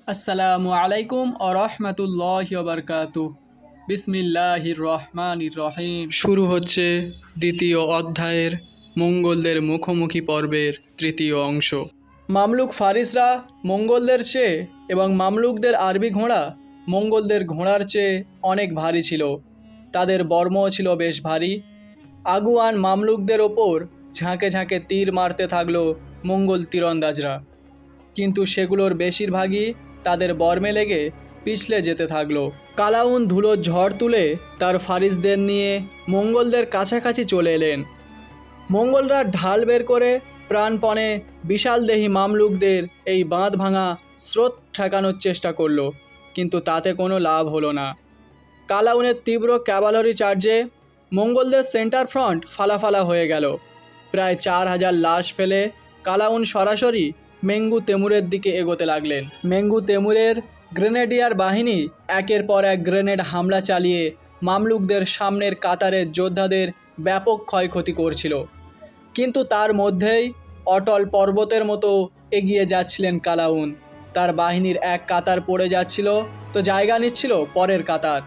আসসালামু আলাইকুম ও রহমতুল্লাহি ওয়া বারাকাতুহু। বিসমিল্লাহির রহমানির রহিম। শুরু হচ্ছে দ্বিতীয় অধ্যায়ের মঙ্গলদের মুখোমুখি পর্বের তৃতীয় অংশ। মামলুক ফারিসরা মঙ্গলদের চেয়ে এবং মামলুকদের আরবি ঘোড়া মঙ্গলদের ঘোড়ার চেয়ে অনেক ভারী ছিল। তাদের বর্মও ছিল বেশ ভারী। আগুয়ান মামলুকদের ওপর ঝাঁকে ঝাঁকে তীর মারতে থাকলো মঙ্গল তীরন্দাজরা, কিন্তু সেগুলোর বেশিরভাগই তাদের বর্মে লেগে পিছলে যেতে থাকলো। কালাউন ধুলোর ঝড় তুলে তার ফারিসদের নিয়ে মঙ্গলদের কাছাকাছি চলে এলেন। মঙ্গলরা ঢাল বের করে প্রাণপণে বিশালদেহী মামলুকদের এই বাঁধ ভাঙা স্রোত ঠেকানোর চেষ্টা করলো, কিন্তু তাতে কোনো লাভ হলো না। কালাউনের তীব্র ক্যাভালরি চার্জে মঙ্গলদের সেন্টার ফ্রন্ট ফালাফালা হয়ে গেল। প্রায় 4000 লাশ ফেলে কালাউন সরাসরি মেঙ্গু তেমুরের দিকে এগোতে লাগলেন। মেঙ্গু তেমুরের গ্রেনেডিয়ার বাহিনী একের পর এক গ্রেনেড হামলা চালিয়ে মামলুকদের সামনের কাতারের যোদ্ধাদের ব্যাপক ক্ষয়ক্ষতি করছিল, কিন্তু তার মধ্যেই অটল পর্বতের মতো এগিয়ে যাচ্ছিলেন কালাউন। তার বাহিনীর এক কাতার পড়ে যাচ্ছিল তো জায়গা নিচ্ছিল পরের কাতার।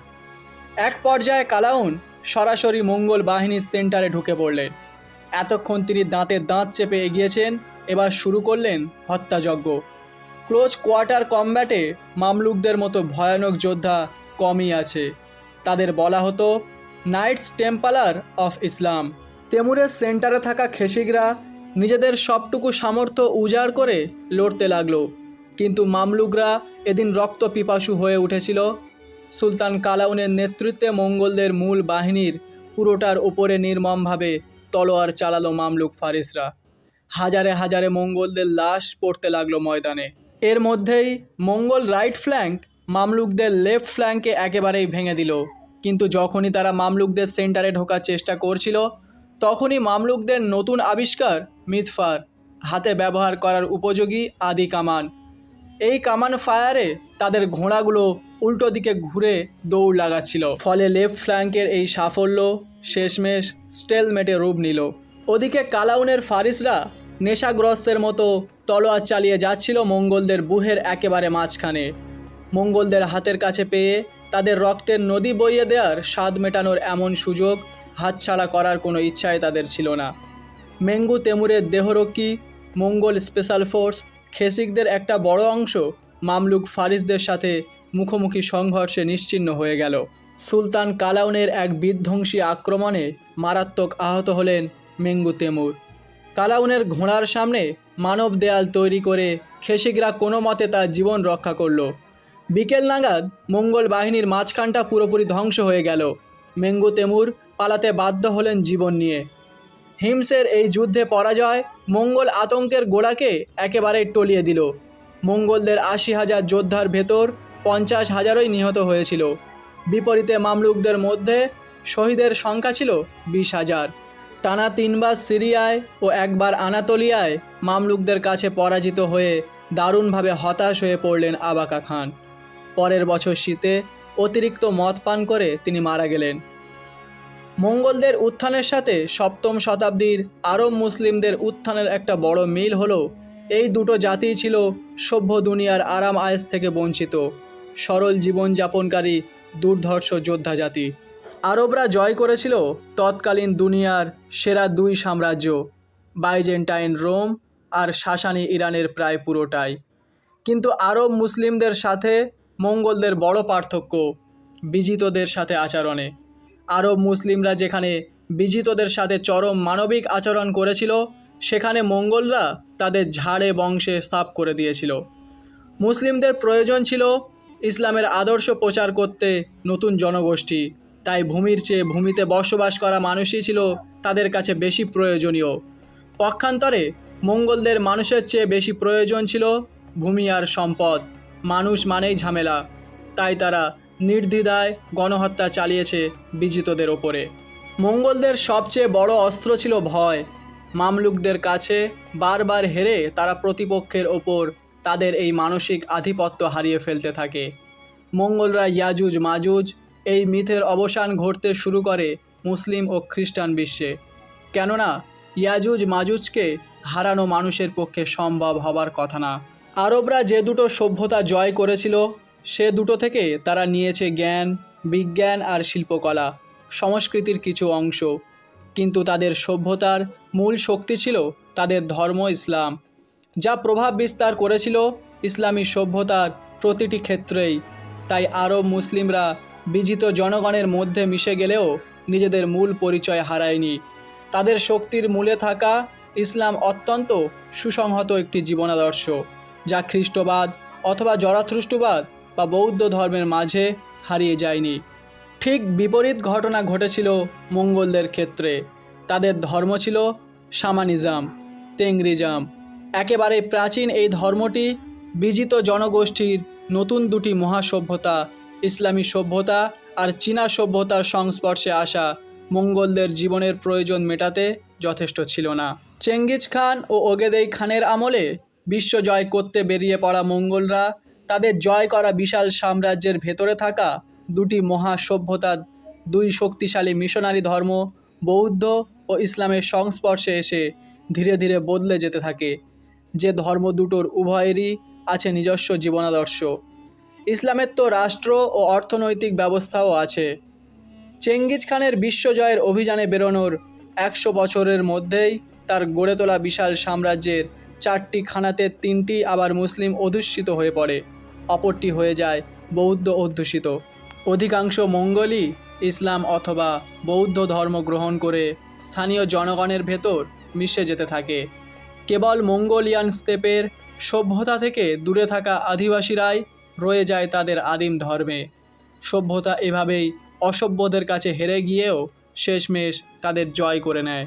এক পর্যায়ে কালাউন সরাসরি মঙ্গল বাহিনীর সেন্টারে ঢুকে পড়লেন। এতক্ষণ তিনি দাঁতে দাঁত চেপে এগিয়েছেন, এবার শুরু করলেন হত্যাযজ্ঞ। ক্লোজ কোয়ার্টার কমব্যাটে মামলুকদের মতো ভয়ানক যোদ্ধা কমই আছে। তাদের বলা হতো নাইটস টেম্পলার অফ ইসলাম। তেমুরের সেন্টারে থাকা খেশিকরা নিজেদের সবটুকু সামর্থ্য উজাড় করে লড়তে লাগলো, কিন্তু মামলুকরা এদিন রক্ত পিপাসু হয়ে উঠেছিল। সুলতান কালাউনের নেতৃত্বে মঙ্গলদের মূল বাহিনীর পুরোটার উপরে নির্মমভাবে তলোয়ার চালালো মামলুক ফারিসরা। হাজারে হাজারে মঙ্গলদের লাশ পড়তে লাগলো ময়দানে। এর মধ্যেই মঙ্গল রাইট ফ্ল্যাঙ্ক মামলুকদের লেফট ফ্ল্যাঙ্কে একেবারেই ভেঙে দিল, কিন্তু যখনই তারা মামলুকদের সেন্টারে ঢোকার চেষ্টা করছিল তখনই মামলুকদের নতুন আবিষ্কার মিৎফার, হাতে ব্যবহার করার উপযোগী আদি কামান। এই কামান ফায়ারে তাদের ঘোড়াগুলো উল্টো দিকে ঘুরে দৌড় লাগাচ্ছিল, ফলে লেফট ফ্ল্যাঙ্কের এই সাফল্য শেষমেশ স্টেলমেটে রূপ নিল। ওদিকে কালাউনের ফারিসরা নেশাগ্রস্তের মতো তলোয়ার চালিয়ে যাচ্ছিল মঙ্গলদের বুহের একেবারে মাঝখানে। মঙ্গলদের হাতের কাছে পেয়ে তাদের রক্তের নদী বইয়ে দেওয়ার স্বাদ মেটানোর এমন সুযোগ হাতছাড়া করার কোনো ইচ্ছাই তাদের ছিল না। মেঙ্গু তেমুরের দেহরক্ষী মঙ্গল স্পেশাল ফোর্স খেসিকদের একটা বড় অংশ মামলুক ফারিসদের সাথে মুখোমুখি সংঘর্ষে নিশ্চিহ্ন হয়ে গেল। সুলতান কালাউনের এক বিধ্বংসী আক্রমণে মারাত্মক আহত হলেন মেঙ্গু তেমুর। কালাউনের ঘোড়ার সামনে মানব দেয়াল তৈরি করে খেসিকরা কোনো মতে তার জীবন রক্ষা করল। বিকেল নাগাদ মঙ্গল বাহিনীর মাঝখানটা পুরোপুরি ধ্বংস হয়ে গেল। মেঙ্গু তেমুর পালাতে বাধ্য হলেন জীবন নিয়ে। হিমসের এই যুদ্ধে পরাজয় মঙ্গল আতঙ্কের গোড়াকে একেবারেই টলিয়ে দিল। মঙ্গলদের 80,000 যোদ্ধার ভেতর 50,000ই নিহত হয়েছিল। বিপরীতে মামলুকদের মধ্যে শহীদের সংখ্যা ছিল 20,000। টানা 3 বার সিরিয়ায় ও একবার আনাতোলিয়ায় মামলুকদের কাছে পরাজিত হয়ে দারুণভাবে হতাশ হয়ে পড়লেন আবাকা খান। পরের বছর শীতে অতিরিক্ত মদ পান করে তিনি মারা গেলেন। মঙ্গলদের উত্থানের সাথে সপ্তম শতাব্দীর আরব মুসলিমদের উত্থানের একটা বড় মিল হলো এই দুটো জাতিই ছিল সভ্য দুনিয়ার আরাম আয়েশ থেকে বঞ্চিত, সরল জীবনযাপনকারী দুর্ধর্ষ যোদ্ধা জাতি। আরবরা জয় করেছিল তৎকালীন দুনিয়ার সেরা 2 সাম্রাজ্য, বাইজেন্টাইন রোম আর সাসানি ইরানের প্রায় পুরোটাই। কিন্তু আরব মুসলিমদের সাথে মঙ্গলদের বড় পার্থক্য বিজিতদের সাথে আচরণে। আরব মুসলিমরা যেখানে বিজিতদের সাথে চরম মানবিক আচরণ করেছিল, সেখানে মঙ্গলরা তাদের ঝাড়ে বংশে সাফ করে দিয়েছিল। মুসলিমদের প্রয়োজন ছিল ইসলামের আদর্শ প্রচার করতে নতুন জনগোষ্ঠী, তাই ভূমির চেয়ে ভূমিতে বসবাস করা মানুষই ছিল তাদের কাছে বেশি প্রয়োজনীয়। পক্ষান্তরে মঙ্গলদের মানুষের চেয়ে বেশি প্রয়োজন ছিল ভূমি আর সম্পদ। মানুষ মানেই ঝামেলা, তাই তারা নির্দ্বিধায় গণহত্যা চালিয়েছে বিজিতদের ওপরে। মঙ্গলদের সবচেয়ে বড় অস্ত্র ছিল ভয়। মামলুকদের কাছে বারবার হেরে তারা প্রতিপক্ষের ওপর তাদের এই মানসিক আধিপত্য হারিয়ে ফেলতে থাকে। মঙ্গলরা ইয়াজুজ মাজুজ এই মিথের অবসান ঘটতে শুরু করে মুসলিম ও খ্রিস্টান বিশ্বে, কেননা ইয়াজুজ মাজুজকে হারানো মানুষের পক্ষে সম্ভব হবার কথা না। আরবরা যে দুটো সভ্যতা জয় করেছিল সে দুটো থেকে তারা নিয়েছে জ্ঞান, বিজ্ঞান আর শিল্পকলা, সংস্কৃতির কিছু অংশ। কিন্তু তাদের সভ্যতার মূল শক্তি ছিল তাদের ধর্ম ইসলাম, যা প্রভাব বিস্তার করেছিল ইসলামী সভ্যতার প্রতিটি ক্ষেত্রেই। তাই আরব মুসলিমরা বিজিত জনগণের মধ্যে মিশে গেলেও নিজেদের মূল পরিচয় হারায়নি। তাদের শক্তির মূলে থাকা ইসলাম অত্যন্ত সুসংহত একটি জীবনাদর্শ, যা খ্রিস্টবাদ অথবা জরাথ্রুষ্টবাদ বা বৌদ্ধ ধর্মের মাঝে হারিয়ে যায়নি। ঠিক বিপরীত ঘটনা ঘটেছিল মঙ্গলদের ক্ষেত্রে। তাদের ধর্ম ছিল শামানিজম, তেংরিজম। একেবারে প্রাচীন এই ধর্মটি বিজিত জনগোষ্ঠীর নতুন দুটি মহাসভ্যতা, ইসলামী সভ্যতা আর চীনা সভ্যতার সংস্পর্শে আসা মঙ্গলদের জীবনের প্রয়োজন মেটাতে যথেষ্ট ছিল না। চেঙ্গিজ খান ও ওগেদেই খানের আমলে বিশ্ব জয় করতে বেরিয়ে পড়া মঙ্গলরা তাদের জয় করা বিশাল সাম্রাজ্যের ভেতরে থাকা দুটি মহাসভ্যতার দুই শক্তিশালী মিশনারি ধর্ম বৌদ্ধ ও ইসলামের সংস্পর্শে এসে ধীরে ধীরে বদলে যেতে থাকে। যে ধর্ম দুটোর উভয়েরই আছে নিজস্ব জীবনাদর্শ। ইসলামের তো রাষ্ট্র ও অর্থনৈতিক ব্যবস্থাও আছে। চেঙ্গিজ খানের বিশ্বজয়ের অভিযানে বেরোনোর 100 বছরের মধ্যেই তার গড়ে তোলা বিশাল সাম্রাজ্যের 4টি খানাতে 3টি আবার মুসলিম অধ্যুষিত হয়ে পড়ে, অপরটি হয়ে যায় বৌদ্ধ অধ্যুষিত। অধিকাংশ মঙ্গলই ইসলাম অথবা বৌদ্ধ ধর্ম গ্রহণ করে স্থানীয় জনগণের ভেতর মিশে যেতে থাকে। কেবল মঙ্গোলিয়ান স্টেপের সভ্যতা থেকে দূরে থাকা আদিবাসীরাই রয়ে যায় তাদের আদিম ধর্মে। সভ্যতা এভাবেই অসভ্যদের কাছে হেরে গিয়েও শেষমেশ তাদের জয় করে নেয়।